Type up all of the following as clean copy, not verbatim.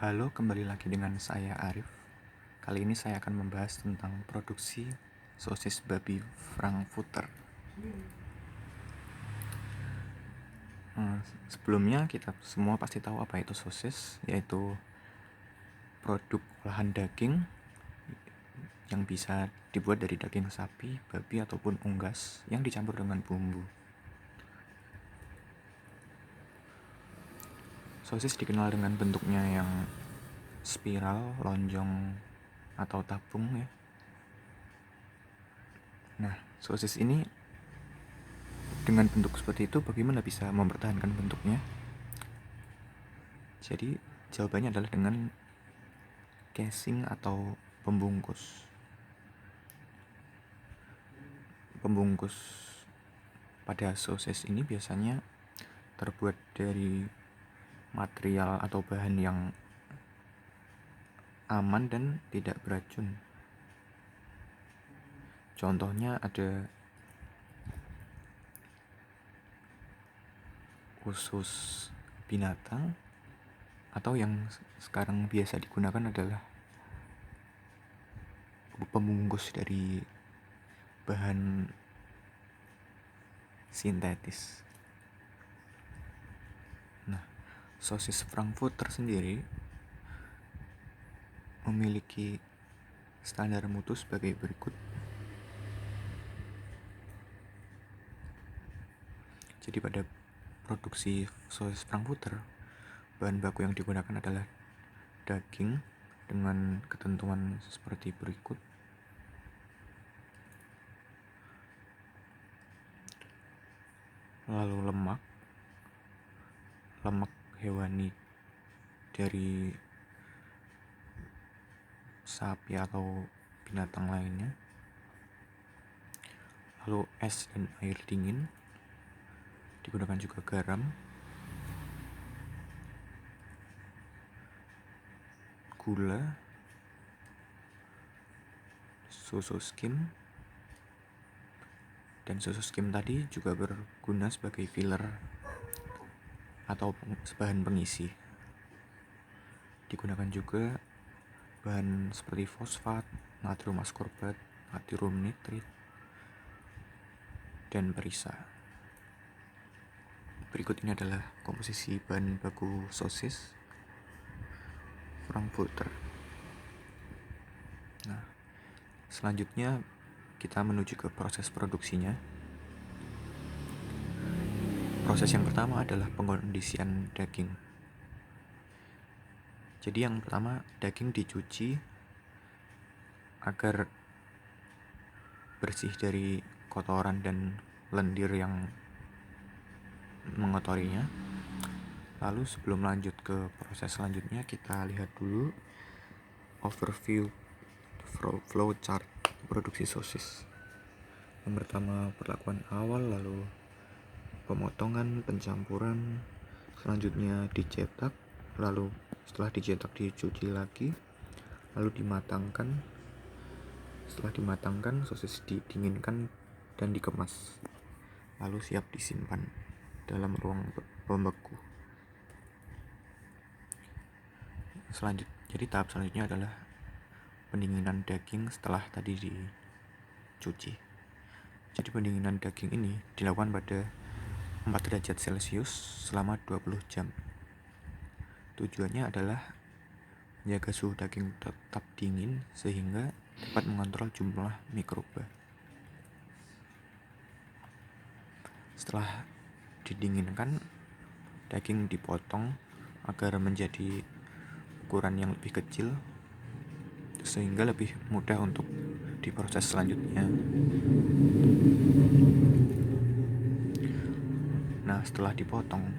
Halo, kembali lagi dengan saya Arif. Kali ini saya akan membahas tentang produksi sosis babi Frankfurter. Sebelumnya kita semua pasti tahu apa itu sosis, yaitu produk olahan daging yang bisa dibuat dari daging sapi, babi, ataupun unggas yang dicampur dengan bumbu. Sosis dikenal dengan bentuknya yang spiral, lonjong, atau tabung ya. Nah, sosis ini dengan bentuk seperti itu bagaimana bisa mempertahankan bentuknya? Jadi jawabannya adalah dengan casing atau pembungkus. Pembungkus pada sosis ini biasanya terbuat dari material atau bahan yang aman dan tidak beracun. Contohnya ada usus binatang, atau yang sekarang biasa digunakan adalah pembungkus dari bahan sintetis. Nah, sosis Frankfurter sendiri memiliki standar mutu sebagai berikut. Jadi pada produksi sosis Frankfurter, bahan baku yang digunakan adalah daging dengan ketentuan seperti berikut. Lalu lemak hewani dari sapi atau binatang lainnya. Lalu es dan air dingin. Digunakan juga garam, gula, susu skim, dan susu skim tadi juga berguna sebagai filler atau bahan pengisi. Digunakan juga bahan seperti fosfat, natrium askorbat, natrium nitrit, dan perisa. Berikut ini adalah komposisi bahan baku sosis Frankfurter. Nah, selanjutnya kita menuju ke proses produksinya. Proses yang pertama adalah pengkondisian daging. Jadi yang pertama, daging dicuci agar bersih dari kotoran dan lendir yang mengotorinya. Lalu sebelum lanjut ke proses selanjutnya, kita lihat dulu overview flow chart produksi sosis. Yang pertama, perlakuan awal, lalu pemotongan, pencampuran, selanjutnya dicetak, lalu setelah dicetak dicuci lagi, lalu dimatangkan. Setelah dimatangkan, sosis didinginkan dan dikemas, lalu siap disimpan dalam ruang pembeku. Jadi tahap selanjutnya adalah pendinginan daging setelah tadi dicuci. Jadi pendinginan daging ini dilakukan pada 4 derajat Celcius selama 20 jam. Tujuannya adalah menjaga suhu daging tetap dingin sehingga dapat mengontrol jumlah mikroba. Setelah didinginkan, daging dipotong agar menjadi ukuran yang lebih kecil sehingga lebih mudah untuk diproses selanjutnya. Nah, setelah dipotong,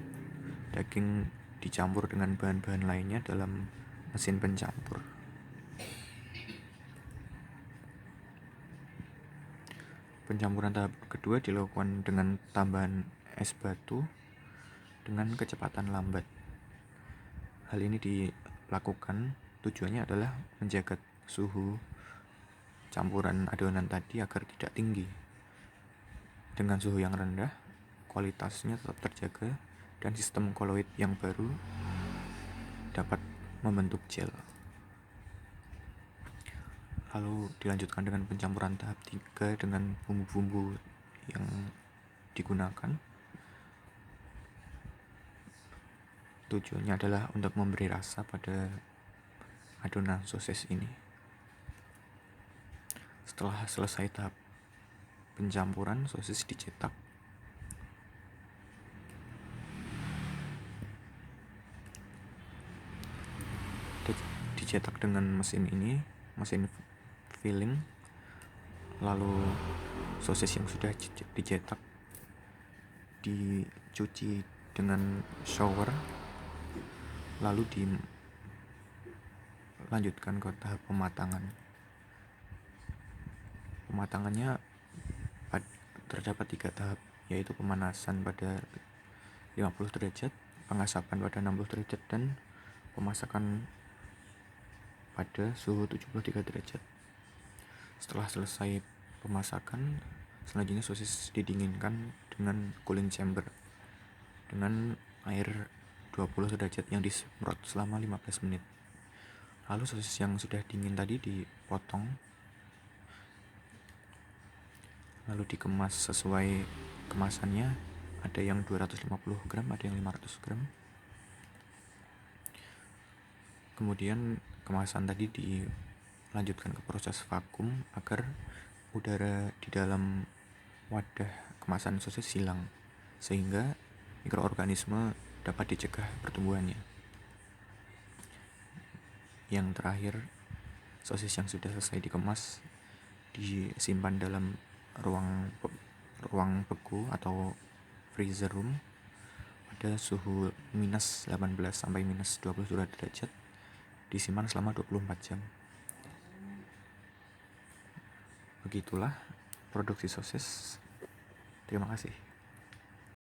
daging dicampur dengan bahan-bahan lainnya dalam mesin pencampur. Pencampuran tahap kedua dilakukan dengan tambahan es batu dengan kecepatan lambat. Hal ini dilakukan tujuannya adalah menjaga suhu campuran adonan tadi agar tidak tinggi. Dengan suhu yang rendah, kualitasnya tetap terjaga dan sistem koloid yang baru dapat membentuk gel. Lalu dilanjutkan dengan pencampuran tahap 3 dengan bumbu-bumbu yang digunakan. Tujuannya adalah untuk memberi rasa pada adonan sosis ini. Setelah selesai tahap pencampuran, sosis dicetak. Dicetak dengan mesin ini, mesin filling. Lalu sosis yang sudah dicetak dicuci dengan shower, lalu dilanjutkan ke tahap pematangan. Pematangannya terdapat 3 tahap, yaitu pemanasan pada 50 derajat, pengasapan pada 60 derajat, dan pemasakan pada suhu 73 derajat. Setelah selesai pemasakan, selanjutnya sosis didinginkan dengan cooling chamber dengan air 20 derajat yang disemprot selama 15 menit. Lalu sosis yang sudah dingin tadi dipotong, lalu dikemas sesuai kemasannya. Ada yang 250 gram, ada yang 500 gram. Kemudian kemasan tadi dilanjutkan ke proses vakum agar udara di dalam wadah kemasan sosis hilang, sehingga mikroorganisme dapat dicegah pertumbuhannya. Yang terakhir, sosis yang sudah selesai dikemas disimpan dalam ruang beku atau freezer room pada suhu minus 18 sampai minus 22 derajat, disimpan selama 24 jam. Begitulah produksi sosis. Terima kasih.